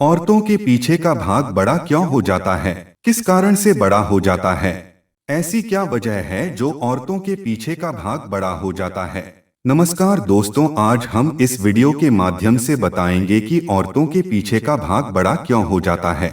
औरतों के पीछे का भाग बड़ा क्यों हो जाता है? किस कारण से बड़ा हो जाता है? ऐसी क्या वजह है जो औरतों के पीछे का भाग बड़ा हो जाता है? नमस्कार दोस्तों, आज हम इस वीडियो के माध्यम से बताएंगे कि औरतों के पीछे का भाग बड़ा क्यों हो जाता है।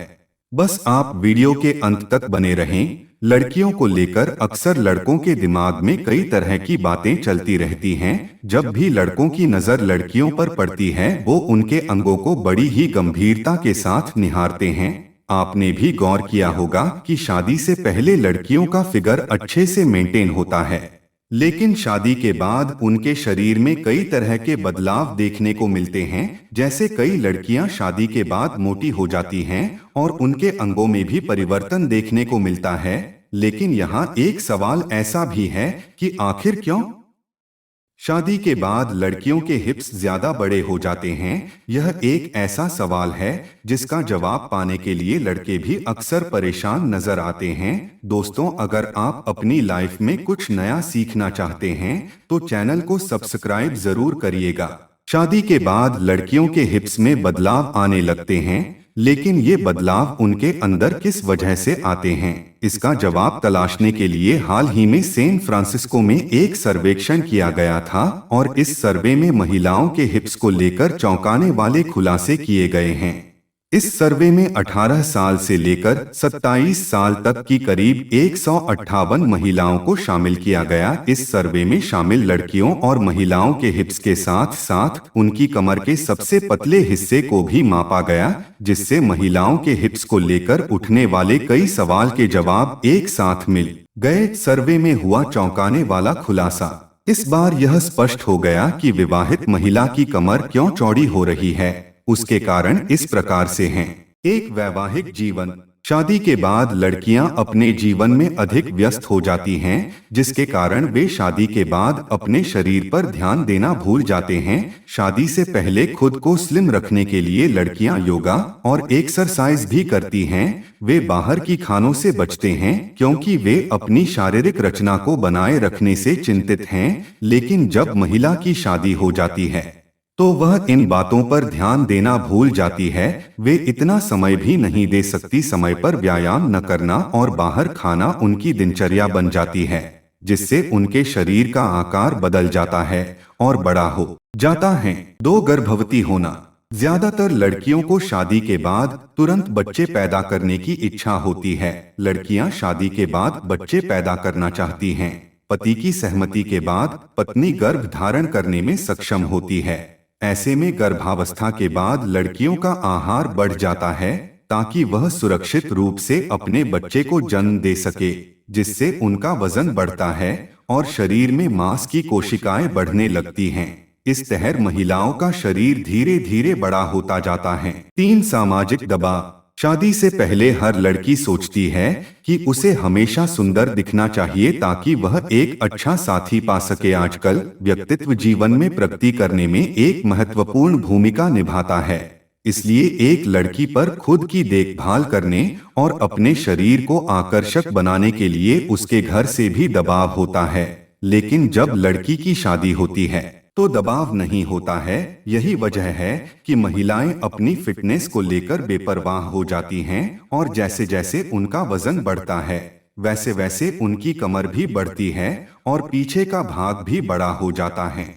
बस आप वीडियो के अंत तक बने रहें। लड़कियों को लेकर अक्सर लड़कों के दिमाग में कई तरह की बातें चलती रहती हैं। जब भी लड़कों की नजर लड़कियों पर पड़ती है, वो उनके अंगों को बड़ी ही गंभीरता के साथ निहारते हैं। आपने भी गौर किया होगा कि शादी से पहले लड़कियों का फिगर अच्छे से मेंटेन होता है, लेकिन शादी के बाद उनके शरीर में कई तरह के बदलाव देखने को मिलते हैं। जैसे कई लड़कियां शादी के बाद मोटी हो जाती हैं और उनके अंगों में भी परिवर्तन देखने को मिलता है। लेकिन यहाँ एक सवाल ऐसा भी है कि आखिर क्यों शादी के बाद लड़कियों के हिप्स ज्यादा बड़े हो जाते हैं? यह एक ऐसा सवाल है जिसका जवाब पाने के लिए लड़के भी अक्सर परेशान नजर आते हैं। दोस्तों, अगर आप अपनी लाइफ में कुछ नया सीखना चाहते हैं तो चैनल को सब्सक्राइब जरूर करिएगा। शादी के बाद लड़कियों के हिप्स में बदलाव आने लगते हैं, लेकिन ये बदलाव उनके अंदर किस वजह से आते हैं, इसका जवाब तलाशने के लिए हाल ही में सैन फ्रांसिस्को में एक सर्वेक्षण किया गया था और इस सर्वे में महिलाओं के हिप्स को लेकर चौंकाने वाले खुलासे किए गए हैं। इस सर्वे में 18 साल से लेकर 27 साल तक की करीब 158 महिलाओं को शामिल किया गया। इस सर्वे में शामिल लड़कियों और महिलाओं के हिप्स के साथ साथ उनकी कमर के सबसे पतले हिस्से को भी मापा गया, जिससे महिलाओं के हिप्स को लेकर उठने वाले कई सवाल के जवाब एक साथ मिल गए। सर्वे में हुआ चौंकाने वाला खुलासा। इस बार यह स्पष्ट हो गया कि विवाहित महिला की कमर क्यों चौड़ी हो रही है। उसके कारण इस प्रकार से हैं। एक, वैवाहिक जीवन। शादी के बाद लड़कियां अपने जीवन में अधिक व्यस्त हो जाती हैं, जिसके कारण वे शादी के बाद अपने शरीर पर ध्यान देना भूल जाते हैं। शादी से पहले खुद को स्लिम रखने के लिए लड़कियां योगा और एक्सरसाइज भी करती हैं। वे बाहर की खानों से बचते हैं क्योंकि वे अपनी शारीरिक रचना को बनाए रखने से चिंतित हैं। लेकिन जब महिला की शादी हो जाती है तो वह इन बातों पर ध्यान देना भूल जाती है। वे इतना समय भी नहीं दे सकती। समय पर व्यायाम न करना और बाहर खाना उनकी दिनचर्या बन जाती है, जिससे उनके शरीर का आकार बदल जाता है और बड़ा हो जाता है। 2, गर्भवती होना। ज्यादातर लड़कियों को शादी के बाद तुरंत बच्चे पैदा करने की इच्छा होती है। लड़कियां शादी के बाद बच्चे पैदा करना चाहती हैं। पति की सहमति के बाद पत्नी गर्भ धारण करने में सक्षम होती है। ऐसे में गर्भावस्था के बाद लड़कियों का आहार बढ़ जाता है ताकि वह सुरक्षित रूप से अपने बच्चे को जन्म दे सके, जिससे उनका वजन बढ़ता है और शरीर में मांस की कोशिकाएं बढ़ने लगती हैं। इस तरह महिलाओं का शरीर धीरे धीरे बड़ा होता जाता है। 3, सामाजिक दबाव। शादी से पहले हर लड़की सोचती है कि उसे हमेशा सुंदर दिखना चाहिए ताकि वह एक अच्छा साथी पा सके। आजकल व्यक्तित्व जीवन में प्रगति करने में एक महत्वपूर्ण भूमिका निभाता है। इसलिए एक लड़की पर खुद की देखभाल करने और अपने शरीर को आकर्षक बनाने के लिए उसके घर से भी दबाव होता है। लेकिन जब लड़की की शादी होती है तो दबाव नहीं होता है। यही वजह है कि महिलाएं अपनी फिटनेस को लेकर बेपरवाह हो जाती हैं और जैसे जैसे उनका वजन बढ़ता है वैसे वैसे उनकी कमर भी बढ़ती है और पीछे का भाग भी बड़ा हो जाता है।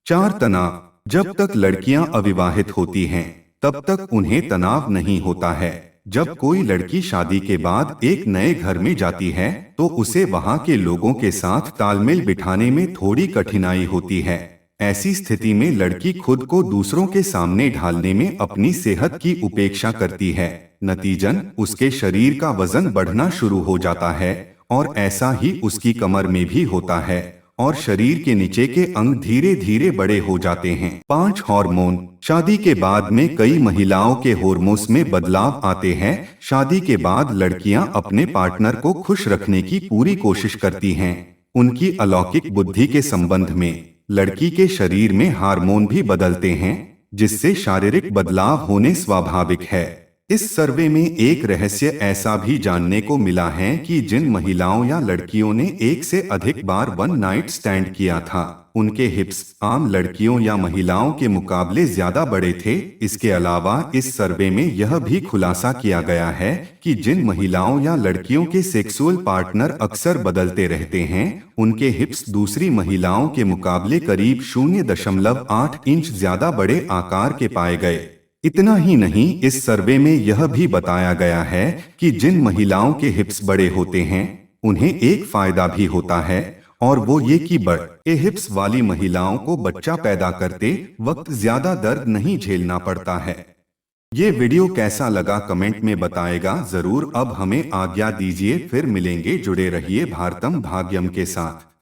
4, तनाव। जब तक लड़कियां अविवाहित होती हैं तब तक उन्हें तनाव नहीं होता है। जब कोई लड़की शादी के बाद एक नए घर में जाती है तो उसे वहां के लोगों के साथ तालमेल बिठाने में थोड़ी कठिनाई होती है। ऐसी स्थिति में लड़की खुद को दूसरों के सामने ढालने में अपनी सेहत की उपेक्षा करती है। नतीजन उसके शरीर का वजन बढ़ना शुरू हो जाता है और ऐसा ही उसकी कमर में भी होता है और शरीर के नीचे के अंग धीरे धीरे बड़े हो जाते हैं। 5, हार्मोन। शादी के बाद में कई महिलाओं के हार्मोन्स में बदलाव आते हैं। शादी के बाद लड़कियां अपने पार्टनर को खुश रखने की पूरी कोशिश करती हैं। उनकी अलौकिक बुद्धि के संबंध में लड़की के शरीर में हार्मोन भी बदलते हैं, जिससे शारीरिक बदलाव होने स्वाभाविक है। इस सर्वे में एक रहस्य ऐसा भी जानने को मिला है कि जिन महिलाओं या लड़कियों ने एक से अधिक बार वन नाइट स्टैंड किया था, उनके हिप्स आम लड़कियों या महिलाओं के मुकाबले ज्यादा बड़े थे। इसके अलावा इस सर्वे में यह भी खुलासा किया गया है कि जिन महिलाओं या लड़कियों के सेक्सुअल पार्टनर अक्सर बदलते रहते हैं, उनके हिप्स दूसरी महिलाओं के मुकाबले करीब 0.8 इंच ज्यादा बड़े आकार के पाए गए। इतना ही नहीं, इस सर्वे में यह भी बताया गया है कि जिन महिलाओं के हिप्स बड़े होते हैं, उन्हें एक फायदा भी होता है, और वो ये कि बड़े हिप्स वाली महिलाओं को बच्चा पैदा करते वक्त ज्यादा दर्द नहीं झेलना पड़ता है। ये वीडियो कैसा लगा कमेंट में बताएगा जरूर। अब हमें आज्ञा दीजिए, फिर मिलेंगे। जुड़े रहिए भारतम भाग्यम के साथ।